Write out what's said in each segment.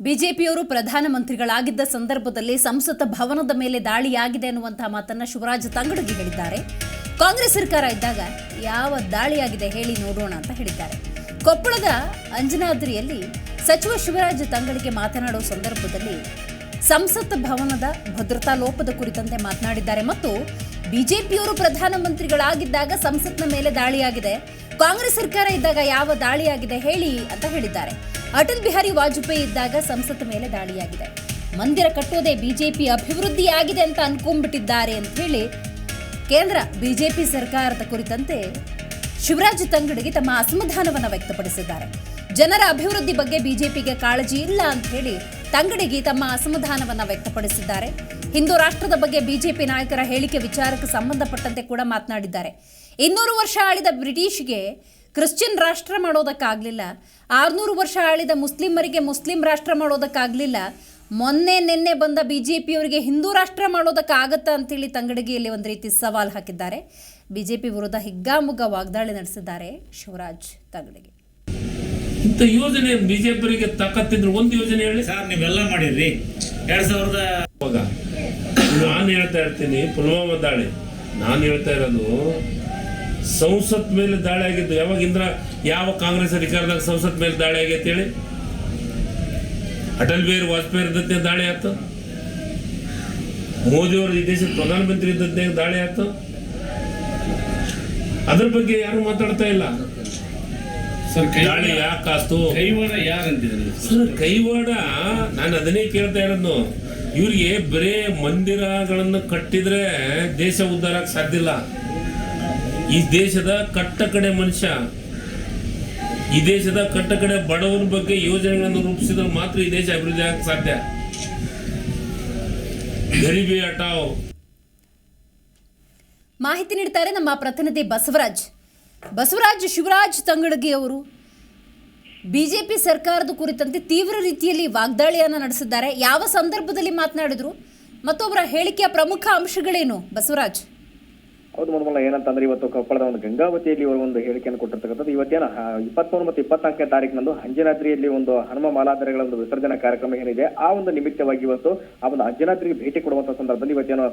ಬಿಜೆಪಿಯವರು ಪ್ರಧಾನಮಂತ್ರಿಗಳಾಗಿದ್ದ ಸಂದರ್ಭದಲ್ಲಿ ಸಂಸತ್ ಭವನದ ಮೇಲೆ ದಾಳಿಯಾಗಿದೆ ಅನ್ನುವಂತಹ ಮಾತನ್ನ ಶಿವರಾಜ್ ತಂಗಡಗಿ ಹೇಳಿದ್ದಾರೆ. ಕಾಂಗ್ರೆಸ್ ಸರ್ಕಾರ ಇದ್ದಾಗ ಯಾವ ದಾಳಿಯಾಗಿದೆ ಹೇಳಿ ನೋಡೋಣ ಅಂತ ಹೇಳಿದ್ದಾರೆ. ಕೊಪ್ಪಳದ ಅಂಜನಾದ್ರಿಯಲ್ಲಿ ಸಚಿವ ಶಿವರಾಜ್ ತಂಗಡಗಿ ಮಾತನಾಡುವ ಸಂದರ್ಭದಲ್ಲಿ ಸಂಸತ್ ಭವನದ ಭದ್ರತಾ ಲೋಪದ ಕುರಿತಂತೆ ಮಾತನಾಡಿದ್ದಾರೆ ಮತ್ತು ಬಿಜೆಪಿಯವರು ಪ್ರಧಾನಮಂತ್ರಿಗಳಾಗಿದ್ದಾಗ ಸಂಸತ್ನ ಮೇಲೆ ದಾಳಿಯಾಗಿದೆ, ಕಾಂಗ್ರೆಸ್ ಸರ್ಕಾರ ಇದ್ದಾಗ ಯಾವ ದಾಳಿಯಾಗಿದೆ ಹೇಳಿ ಅಂತ ಹೇಳಿದ್ದಾರೆ. ಅಟಲ್ ಬಿಹಾರಿ ವಾಜಪೇಯಿ ಇದ್ದಾಗ ಸಂಸತ್ ಮೇಲೆ ದಾಳಿಯಾಗಿದೆ, ಮಂದಿರ ಕಟ್ಟೋದೇ ಬಿಜೆಪಿ ಅಭಿವೃದ್ಧಿಯಾಗಿದೆ ಅಂತ ಅನ್ಕೊಂಡ್ಬಿಟ್ಟಿದ್ದಾರೆ ಅಂತ ಹೇಳಿ ಕೇಂದ್ರ ಬಿಜೆಪಿ ಸರ್ಕಾರದ ಕುರಿತಂತೆ ಶಿವರಾಜ್ ತಂಗಡಗಿ ತಮ್ಮ ಅಸಮಾಧಾನವನ್ನು ವ್ಯಕ್ತಪಡಿಸಿದ್ದಾರೆ. ಜನರ ಅಭಿವೃದ್ಧಿ ಬಗ್ಗೆ ಬಿಜೆಪಿಗೆ ಕಾಳಜಿ ಇಲ್ಲ ಅಂತ ಹೇಳಿ ತಂಗಡಗಿ ತಮ್ಮ ಅಸಮಾಧಾನವನ್ನು ವ್ಯಕ್ತಪಡಿಸಿದ್ದಾರೆ. ಹಿಂದೂ ರಾಷ್ಟ್ರದ ಬಗ್ಗೆ ಬಿಜೆಪಿ ನಾಯಕರ ಹೇಳಿಕೆ ವಿಚಾರಕ್ಕೆ ಸಂಬಂಧಪಟ್ಟಂತೆ ಕೂಡ ಮಾತನಾಡಿದ್ದಾರೆ. 200 ವರ್ಷ ಆಳಿದ ಬ್ರಿಟಿಷ್ಗೆ ಕ್ರಿಶ್ಚಿಯನ್ ರಾಷ್ಟ್ರ ಮಾಡೋದಕ್ಕಾಗಲಿಲ್ಲ, 600 ವರ್ಷ ಆಳಿದ ಮುಸ್ಲಿಮರಿಗೆ ಮುಸ್ಲಿಂ ರಾಷ್ಟ್ರ ಮಾಡೋದಕ್ಕಾಗಲಿಲ್ಲ, ನಿನ್ನೆ ಬಂದ ಬಿಜೆಪಿಯವರಿಗೆ ಹಿಂದೂ ರಾಷ್ಟ್ರ ಮಾಡೋದಕ್ಕಾಗತ್ತಾ ಅಂತೇಳಿ ತಂಗಡಗಿಯಲ್ಲಿ ಒಂದು ರೀತಿ ಸವಾಲು ಹಾಕಿದ್ದಾರೆ. ಬಿಜೆಪಿ ವಿರುದ್ಧ ಹಿಗ್ಗಾಮುಗ್ಗಾ ವಾಗ್ದಾಳಿ ನಡೆಸಿದ್ದಾರೆ ಶಿವರಾಜ್ ತಂಗಡಗಿ. ಇಂಥ ಯೋಜನೆ ಬಿಜೆಪಿಯವರಿಗೆ ತಾಕತ್ತಿದ್ರು ಒಂದು ಯೋಜನೆ ಹೇಳಿ ಸರ್, ನೀವೆಲ್ಲ ಮಾಡಿದ್ರಿ 2000 ನಾನು ಹೇಳ್ತಾ ಇರ್ತೀನಿ ಪುಲ್ವಾಮಾ ದಾಳಿ. ನಾನು ಹೇಳ್ತಾ ಇರೋದು ಸಂಸತ್ ಮೇಲೆ ದಾಳಿ ಆಗಿದ್ದು ಯಾವಾಗಿಂದ್ರ ಯಾವ ಕಾಂಗ್ರೆಸ್ ಅಧಿಕಾರದಾಗ ಸಂಸತ್ ಮೇಲೆ ದಾಳಿ ಆಗೈತೆ ಹೇಳಿ? ಅಟಲ್ ಬಿಹಾರಿ ವಾಜಪೇಯಿ ಇದ್ದಂತೆ ದಾಳಿ ಆಯ್ತು, ಮೋದಿಯವರು ಈ ದೇಶದ ಪ್ರಧಾನಮಂತ್ರಿ ಇದ್ದಂತೆ ದಾಳಿ ಆಯ್ತು. ಅದ್ರ ಬಗ್ಗೆ ಯಾರು ಮಾತಾಡ್ತಾ ಇಲ್ಲ. ದಾಳಿ ಯಾಕಾಸ್ತು, ಕೈವಾಡ ಯಾರಂತಿದ್ರು ಸರ್? ಕೈವಾಡ ನಾನು ಅದನ್ನೇ ಕೇಳ್ತಾ ಇರೋದು. ಇವ್ರಿಗೆ ಬರೇ ಮಂದಿರಗಳನ್ನು ಕಟ್ಟಿದ್ರೆ ದೇಶ ಉದ್ಧಾರ ಆಗಕ್ಕೆ ಸಾಧ್ಯ ಇಲ್ಲ. ಈ ದೇಶದ ಕಟ್ಟ ಕಡೆ ಮನುಷ್ಯ, ಈ ದೇಶದ ಕಟ್ಟ ಕಡೆ ಬಡವರ ಬಗ್ಗೆ ಯೋಜನೆಗಳನ್ನು ರೂಪಿಸಿದ್ರೆ ಮಾತ್ರ ಈ ದೇಶ ಅಭಿವೃದ್ಧಿ ಆಗಕ್ಕೆ ಸಾಧ್ಯ. ಗರೀಬಿ ಹಟಾವ್. ಮಾಹಿತಿ ನೀಡ್ತಾರೆ ನಮ್ಮ ಪ್ರತಿನಿಧಿ ಬಸವರಾಜ್. ಶಿವರಾಜ್ ತಂಗಡಗಿ ಅವರು ಬಿಜೆಪಿ ಸರ್ಕಾರದ ಕುರಿತಂತೆ ತೀವ್ರ ರೀತಿಯಲ್ಲಿ ವಾಗ್ದಾಳಿಯನ್ನು ನಡೆಸಿದ್ದಾರೆ. ಯಾವ ಸಂದರ್ಭದಲ್ಲಿ ಮಾತನಾಡಿದ್ರು ಮತ್ತು ಅವರ ಹೇಳಿಕೆಯ ಪ್ರಮುಖ ಅಂಶಗಳೇನು ಬಸವರಾಜ್? ಹೌದು ಮನಮಲ್ಲ, ಏನಂತಂದ್ರೆ ಇವತ್ತು ಕೊಪ್ಪಳದ ಒಂದು ಗಂಗಾವತಿಯಲ್ಲಿ ಇವರು ಒಂದು ಹೇಳಿಕೆಯನ್ನು ಕೊಟ್ಟಿರ್ತಕ್ಕಂಥದ್ದು. ಇವತ್ತೇನ 23 ಮತ್ತು 24ನೇ ತಾರೀಕಿನಂದು ಅಂಜನಾದ್ರಿಯಲ್ಲಿ ಒಂದು ಹನುಮ ಮಾಲಾಧಾರಿಗಳ ಒಂದು ವಿಸರ್ಜನಾ ಕಾರ್ಯಕ್ರಮ ಏನಿದೆ, ಆ ಒಂದು ನಿಮಿತ್ತವಾಗಿ ಇವತ್ತು ಆ ಒಂದು ಅಂಜನಾದ್ರಿಗೆ ಭೇಟಿ ಕೊಡುವಂತಹ ಸಂದರ್ಭದಲ್ಲಿ ಇವತ್ತೇನು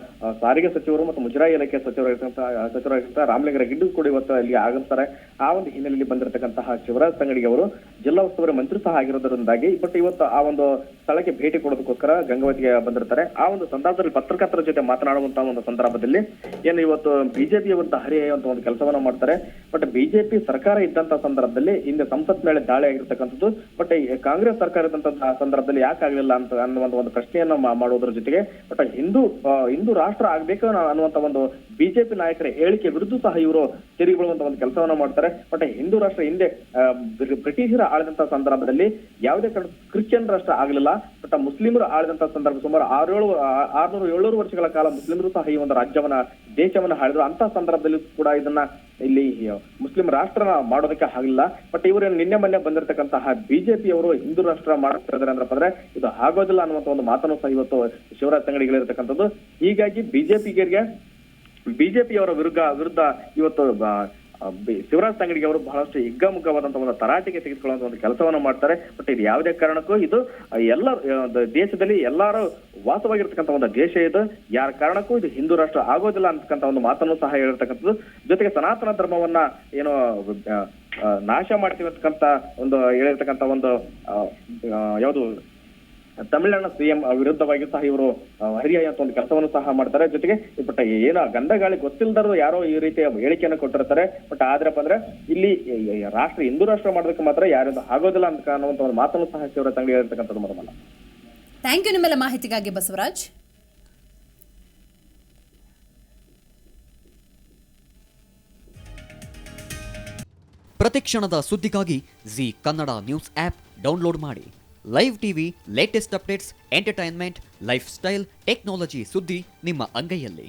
ಸಾರಿಗೆ ಸಚಿವರು ಮತ್ತು ಮುಜರಾಯಿ ಇಲಾಖೆ ಸಚಿವರಾಗಿರ್ತಕ್ಕಂಥ ರಾಮಲಿಂಗರ ಗಿಡ್ಡು ಕೂಡ ಇವತ್ತು ಅಲ್ಲಿ ಆಗಮಿಸ್ತಾರೆ. ಆ ಒಂದು ಹಿನ್ನೆಲೆಯಲ್ಲಿ ಬಂದಿರತಕ್ಕಂತಹ ಶಿವರಾಜ್ ತಂಗಡಗಿ ಅವರು ಜಿಲ್ಲಾ ಉಸ್ತುವಾರಿ ಮಂತ್ರಿ ಸಹ ಆಗಿರೋದ್ರಿಂದಾಗಿ ಇವತ್ತು ಆ ಒಂದು ಸ್ಥಳಕ್ಕೆ ಭೇಟಿ ಕೊಡೋದಕ್ಕೋಸ್ಕರ ಗಂಗಾವತಿಗೆ ಬಂದಿರ್ತಾರೆ. ಆ ಒಂದು ಸಂದರ್ಭದಲ್ಲಿ ಪತ್ರಕರ್ತರ ಜೊತೆ ಮಾತನಾಡುವಂತಹ ಒಂದು ಸಂದರ್ಭದಲ್ಲಿ ಏನು ಇವತ್ತು ಬಿಜೆಪಿ ವಿರುದ್ಧ ಹರಿಯುವಂತ ಒಂದು ಕೆಲಸವನ್ನ ಮಾಡ್ತಾರೆ. ಬಟ್ ಬಿಜೆಪಿ ಸರ್ಕಾರ ಇದ್ದಂತ ಸಂದರ್ಭದಲ್ಲಿ ಹಿಂದೆ ಸಂಸತ್ ಮೇಲೆ ದಾಳಿ ಆಗಿರ್ತಕ್ಕಂಥದ್ದು. ಬಟ್ ಕಾಂಗ್ರೆಸ್ ಸರ್ಕಾರ ಇದ್ದಂತಹ ಸಂದರ್ಭದಲ್ಲಿ ಯಾಕಾಗ್ಲಿಲ್ಲ ಅಂತ ಅನ್ನುವಂತ ಒಂದು ಪ್ರಶ್ನೆಯನ್ನ ಮಾಡುವುದರ ಜೊತೆಗೆ ಬಟ್ ಹಿಂದೂ ರಾಷ್ಟ್ರ ಆಗ್ಬೇಕು ಅನ್ನುವಂತ ಒಂದು ಬಿಜೆಪಿ ನಾಯಕರ ಹೇಳಿಕೆ ವಿರುದ್ಧ ಸಹ ಇವರು ತಿರುಗಿಬೀಳುವಂತ ಒಂದು ಕೆಲಸವನ್ನ ಮಾಡ್ತಾರೆ. ಬಟ್ ಹಿಂದೂ ರಾಷ್ಟ್ರ ಹಿಂದೆ ಬ್ರಿಟಿಷರ ಆಳಿದಂತಹ ಸಂದರ್ಭದಲ್ಲಿ ಯಾವುದೇ ಕ್ರಿಶ್ಚಿಯನ್ ರಾಷ್ಟ್ರ ಆಗಲಿಲ್ಲ. ಬಟ್ ಮುಸ್ಲಿಮರು ಆಳಿದಂತಹ ಸಂದರ್ಭ ಸುಮಾರು 600-700 ವರ್ಷಗಳ ಕಾಲ ಮುಸ್ಲಿಮರು ಸಹ ಈ ಒಂದು ದೇಶವನ್ನ ಆಳಿದ್ರು. ಅಂತ ಸಂದರ್ಭದಲ್ಲಿ ಕೂಡ ಇದನ್ನ ಇಲ್ಲಿ ಮುಸ್ಲಿಂ ರಾಷ್ಟ್ರ ಮಾಡೋದಕ್ಕೆ ಆಗಲಿಲ್ಲ. ಬಟ್ ಇವರು ನಿನ್ನೆ ಮೊನ್ನೆ ಬಂದಿರತಕ್ಕಂತಹ ಬಿಜೆಪಿ ಅವರು ಹಿಂದೂ ರಾಷ್ಟ್ರ ಮಾಡ್ತಿದ್ದಾರೆ ಅಂದ್ರಪ್ಪ ಅಂದ್ರೆ ಇದು ಆಗೋದಿಲ್ಲ ಅನ್ನುವಂತ ಒಂದು ಮಾತನ್ನು ಸಹ ಇವತ್ತು ಶಿವರಾಜ್ ತಂಗಡಿಗಳಿರ್ತಕ್ಕಂಥದ್ದು. ಹೀಗಾಗಿ ಬಿಜೆಪಿಯವರ ವಿರುದ್ಧ ಇವತ್ತು ಶಿವರಾಜ್ ತಂಗಡಗಿ ಅವರು ಬಹಳಷ್ಟು ಹಿಗ್ಗಾಮುಗ್ಗವಾದಂತಹ ಒಂದು ತರಾಟೆಗೆ ತೆಗೆದುಕೊಳ್ಳುವಂತ ಒಂದು ಕೆಲಸವನ್ನ ಮಾಡ್ತಾರೆ. ಬಟ್ ಇದು ಯಾವುದೇ ಕಾರಣಕ್ಕೂ ಇದು ಎಲ್ಲ ದೇಶದಲ್ಲಿ ಎಲ್ಲರೂ ವಾಸವಾಗಿರ್ತಕ್ಕಂಥ ಒಂದು ದೇಶ ಇದು, ಯಾರ ಕಾರಣಕ್ಕೂ ಇದು ಹಿಂದೂ ರಾಷ್ಟ್ರ ಆಗೋದಿಲ್ಲ ಅಂತಕ್ಕಂಥ ಒಂದು ಮಾತನ್ನು ಸಹ ಹೇಳಿರ್ತಕ್ಕಂಥದ್ದು. ಜೊತೆಗೆ ಸನಾತನ ಧರ್ಮವನ್ನ ಏನು ನಾಶ ಮಾಡ್ತೀವಿ ಅಂತಕ್ಕಂಥ ಒಂದು ಹೇಳಿರ್ತಕ್ಕಂಥ ಒಂದು ಯಾವುದು ತಮಿಳುನಾಡಿನ ಸಿಎಂ ವಿರುದ್ಧವಾಗಿ ಸಹ ಇವರು ಹರಿಯುವಂತ ಒಂದು ಕೆಲಸವನ್ನು ಸಹ ಮಾಡ್ತಾರೆ. ಜೊತೆಗೆ ಬಟ್ ಏನೋ ಗಂಧಗಾಳಿ ಗೊತ್ತಿಲ್ಲದರು ಯಾರೋ ಈ ರೀತಿಯ ಹೇಳಿಕೆಯನ್ನು ಕೊಟ್ಟಿರ್ತಾರೆ. ಬಟ್ ಆದ್ರಪ್ಪ ಅಂದ್ರೆ ಇಲ್ಲಿ ಹಿಂದೂ ರಾಷ್ಟ್ರ ಮಾಡೋದಕ್ಕೆ ಮಾತ್ರ ಯಾರು ಆಗೋದಿಲ್ಲ ಅಂತ ಅನ್ನುವಂತ ಒಂದು ಮಾತನ್ನು ಸಹ ಶಿವರಾಜ್ ತಂಗಡಗಿ ಹೇಳಿರ್ತಕ್ಕಂಥದ್ದು. ಮೊದಲ ಥ್ಯಾಂಕ್ ಯು ನಿಮ್ಮೆಲ್ಲ ಮಾಹಿತಿಗಾಗಿ ಬಸವರಾಜ್. ಪ್ರತಿಕ್ಷಣದ ಸುದ್ದಿಗಾಗಿ Zee Kannada news app download ಮಾಡಿ. Live TV, latest updates, entertainment, life style, technology ಸುದ್ದಿ ನಿಮ್ಮ ಅಂಗೈಯಲ್ಲಿ.